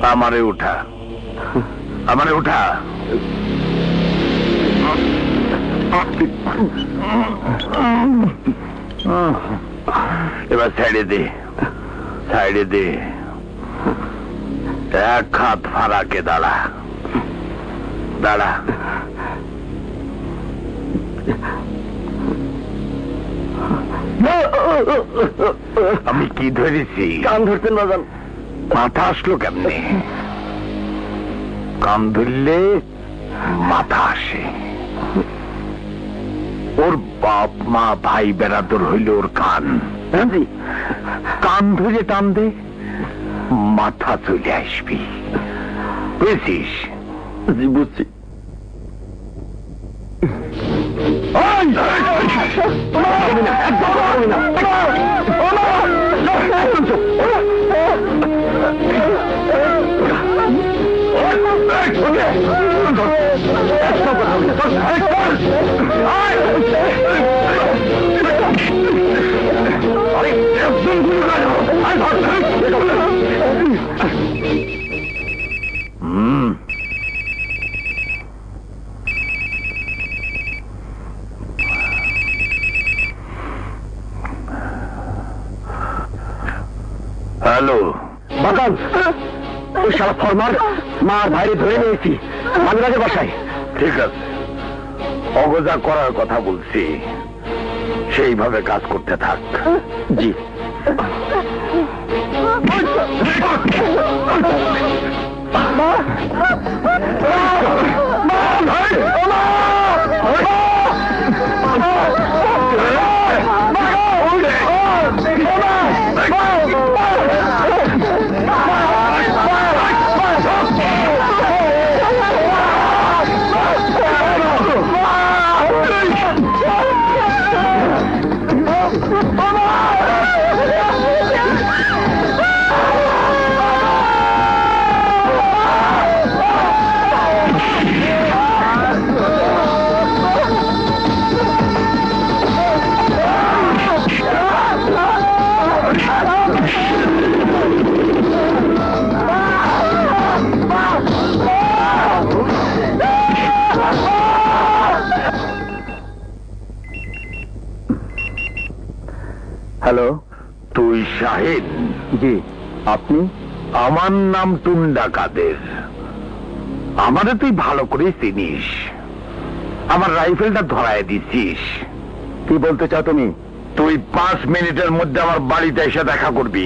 আমারে উঠা, আমারে উঠা। এবার সাইডে দে, সাইডে দে। এক হাত ফারাকে দাঁড়া, দাঁড়া। আমি কি ধরেছি? কান ধরতেন বাজান। মাথা আসলো কেমনে? কান ধরলে মাথা আসে। ওর বাপ মা ভাই বেড়াদর হইল ওর কান। কান ধরে টান দে, মাথা চলে আসবি। বুঝছিস? জি বুঝছি। হ্যালো বাগান, ওই সারা ফরমার মার ভাইরে ধরে নিয়েছি মাঝে বাসায়। ঠিক আছে, অগজা করার কথা বলছি, সেইভাবে কাজ করতে থাক। জি। হ্যালো, তুই শাহিদ? জি। আপনি? আমার নাম টুন্ডা কাদের। আমারে তুই ভালো করে চিনিস, আমার রাইফেলটা ধরায় দিছিস। কি বলতে চাও তুমি? তুই 5 মিনিটের মধ্যে আমার বাড়িতে এসে দেখা করবি।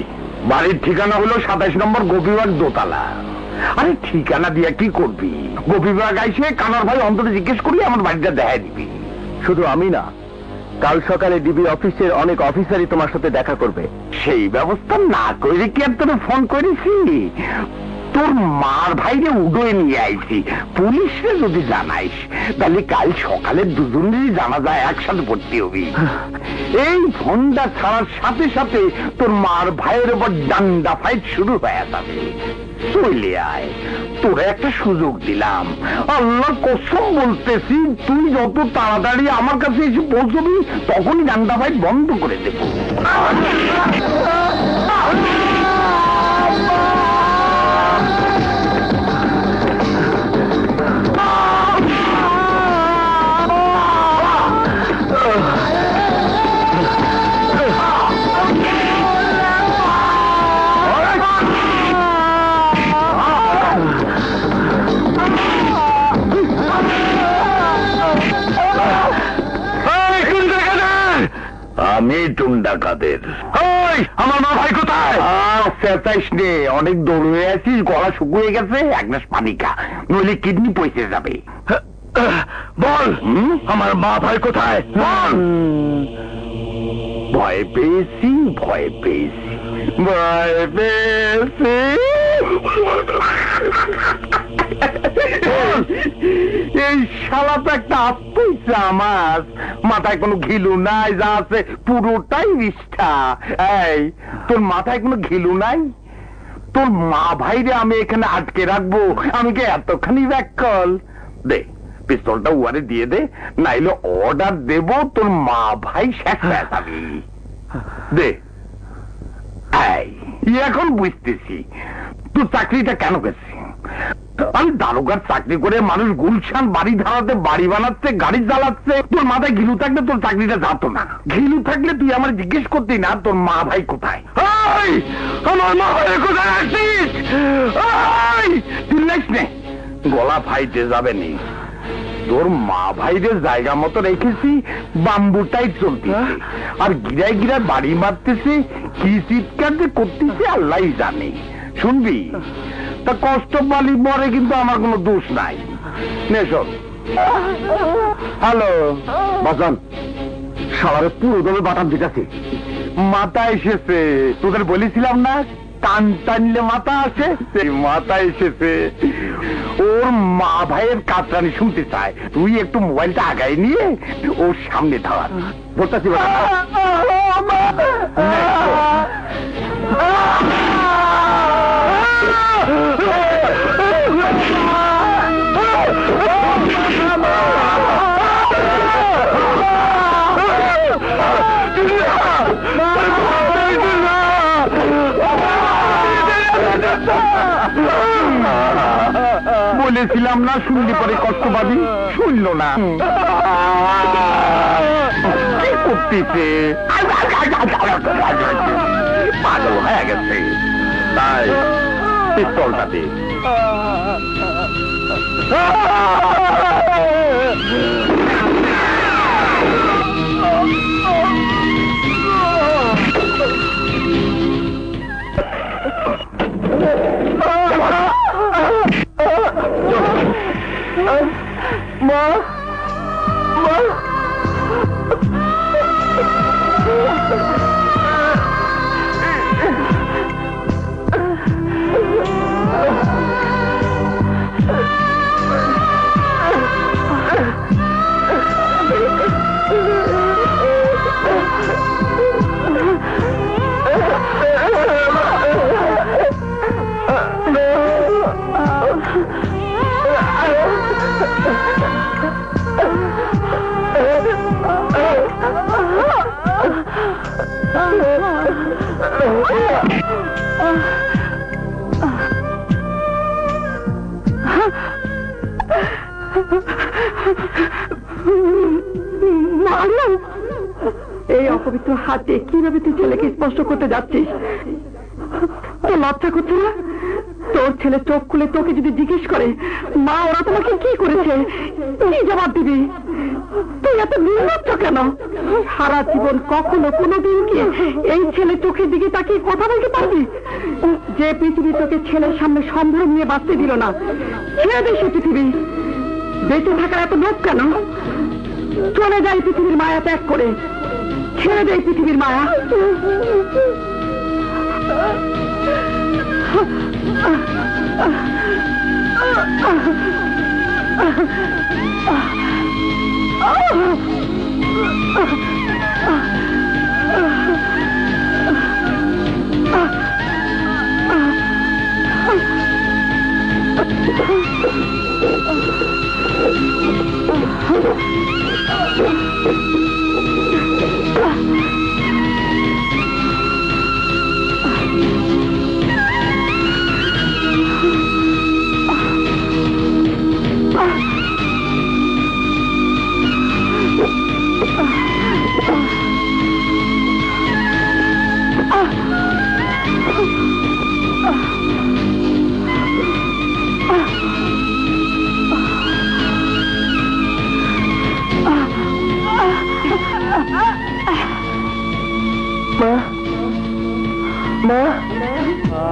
বাড়ির ঠিকানা হলো 27 নম্বর গোপীবাগ দোতলা। আরে ঠিকানা দিয়া কি করবি? গোপীবাগ আইসে কানার ভাই অন্তরে জিজ্ঞেস করলি আমার বাড়িটা দেখা দিবি। শুধু আমি না, কাল সকালে ডিবি অফিসের অনেক অফিসারই তোমার সাথে দেখা করবে। সেই ব্যবস্থা না করে কি আর তোর ফোন করেছি? তোর মার ভাইরে উডোয় নিয়ে আইছি, পুলিশে যদি জানাইস তাহলে কাল সকালে দুজনেরই জানা যায় একসাথে ভর্তি হবি। এই ফোনটা ছাড়ার সাথে সাথে তোর মার ভাইয়ের উপর ডান্ডা ফাইট শুরু হয়ে যাবে। চলে আয়, তোরা একটা সুযোগ দিলাম। আল্লাহ কসম বলতেছি, তুই যত তাড়াতাড়ি আমার কাছে এসে পৌঁছবি তখনই ডান্ডা ফাইট বন্ধ করে দেব। আমি টুন্ডা কাদের। আমার মা ভাই কোথায়? চেতাইস নে, অনেক দৌড় হয়ে আছিস, গলা শুকিয়ে গেছে, এক গ্লাস পানি খা, নইলে কিডনি পচে যাবে। বল, আমার মা ভাই কোথায়? বল। ভয় পেয়েছি, ভয় পেয়েছি, ভয় পেয়েছি। এই শালা তো একটা আত্মইচ্ছা আমার, মাথায় কোনো ঘিলু নাই, যা আছে পুরোটাই নিষ্ঠা। এই তোর মাথায় কোনো ঘিলু নাই? তোর মা ভাইরে আমি এখানে আটকে রাখবো? আমি কি এতখানি ব্যাককল? দে পিস্তলটা উয়ারে দিয়ে দে, নাইলে অর্ডার দেব তোর মা ভাই শেষ হয়ে যাবি। দে। এখন বুঝতেছি তোর চাকরিটা কেন গেছে? আমি দারোগার চাকরি করে মানুষ গুলশান বাড়ি ধারাতে, বাড়ি বানাচ্ছে, গাড়ি চালাচ্ছে। তোর মাথায় ঘিলু থাকলে তোর চাকরিটা যেত না। ঘিলু থাকলে তুই আমার জিজ্ঞেস করতি না তোর মা ভাই কোথায়? আমার মা ভাই কোথায় আসিস? চিল্লাইস নে, গলা ফাইটে যাবে নি। তোর মা ভাইদের জায়গা মতো রেখেছি, বাম্বুটাই চলতেছে, আর গিরায় গিরায় বাড়ি মারতেছে। কি চিৎকার যে করতেছে আল্লাহ জানে। শুনবি, তা কষ্ট পালি মরে, কিন্তু আমার কোনো দোষ নাই। নে শোন। হ্যালো বাজান, সারারে পুরো দমে বাটাম দিতেছে। মাথা এসেছে, তোদের বলেছিলাম না কান টানলে মাথা আসে, সেই মাথা এসেছে। ওর মা ভাইয়ের কাতরানি শুনতে চায়, তুই একটু মোবাইলটা আগায় নিয়ে ওর সামনে ধাওয়া বলতেছি। বলেছিলাম না শুনলে পরে কষ্ট পাবি, শুনলো না। কি করতেছে? পাগল হয়ে গেছে, তাই পিস্তলটা দে। মা, মা, এই অপবিত্র হাতে কিভাবে তুই ছেলেকে স্পর্শ করতে যাচ্ছিস? তোর লজ্জা করছে না? তোর ছেলে চোখ খুলে তোকে যদি জিজ্ঞেস করে মা ওরা তোমাকে কি করেছে, কি জবাব দিবি? তুই এত নির্লজ্জ কেন? সারা জীবন কখনো কোনোদিন কি এই ছেলে চোখের দিকে তাকিয়ে কথা বলতে পারবি? যে পৃথিবী তোকে ছেলের সামনে সম্ভ্রম নিয়ে বাঁচতে দিল না, ছেড়ে দে সে পৃথিবী। বেঁচে থাকার এত লোভ কেন? চলে যায় পৃথিবীর মায়া ত্যাগ করে, ছেড়ে দেয় পৃথিবীর মায়া। মা, মা,